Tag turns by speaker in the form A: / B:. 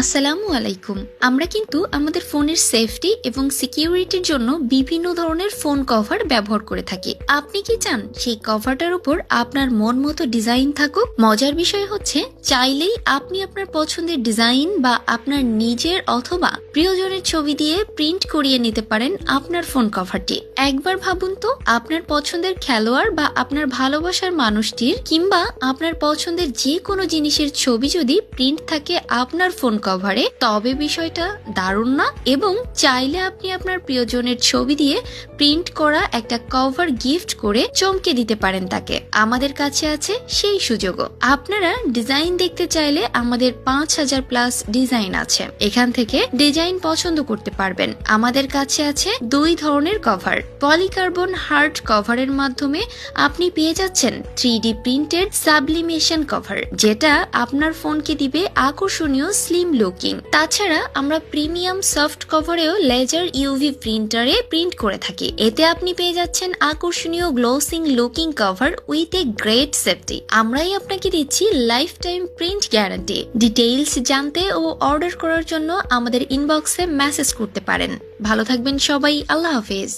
A: আসসালামু আলাইকুম। আমরা কিন্তু আমাদের ফোনের সেফটি এবং সিকিউরিটির জন্য বিভিন্ন ধরনের ফোন কভার ব্যবহার করে থাকি। আপনি কি চান সেই কভারটার উপর আপনার মন মতো ডিজাইন থাকুক? মজার বিষয় হচ্ছে, চাইলেই আপনি আপনার পছন্দের ডিজাইন বা আপনার নিজের অথবা প্রিয়জনের ছবি দিয়ে প্রিন্ট করিয়ে নিতে পারেন আপনার ফোন কভারটি। একবার ভাবুন তো, আপনার পছন্দের খেলোয়াড় বা আপনার ভালোবাসার মানুষটির কিংবা আপনার পছন্দের যে কোনো জিনিসের ছবি যদি প্রিন্ট থাকে আপনার ফোন কভারে, তবে বিষয়টা দারুণ না? এবং চাইলে আপনি আপনার প্রিয়জনের ছবি দিয়ে প্রিন্ট করা একটা কভার গিফট করে চমকে দিতে পারেন তাকে। আমাদের কাছে আছে সেই সুযোগও। আপনারা ডিজাইন দেখতে চাইলে আমাদের 5000+ ডিজাইন আছে, এখান থেকে ডিজাইন পছন্দ করতে পারবেন। আমাদের কাছে আছে দুই ধরনের কভার। পলিকার্বন হার্ড কভারের মাধ্যমে আপনি পেয়ে যাচ্ছেন 3D প্রিন্টেড সাবলিমেশন কভার, যেটা আপনার ফোনকে দিবে আকর্ষণীয় স্লিম লুকিং। তাছাড়া আমরা প্রিমিয়াম সফট কভারেও লেজার ইউভি প্রিন্টারে প্রিন্ট করে থাকি। এতে আপনি পেয়ে যাচ্ছেন আকর্ষণীয় glossing looking cover with a great safety. আমরাই আপনাকে দিচ্ছি lifetime print guarantee. Details জানতে ও অর্ডার করার জন্য আমাদের ইনবক্সে মেসেজ করতে পারেন। ভালো থাকবেন সবাই, আল্লাহ হাফেজ।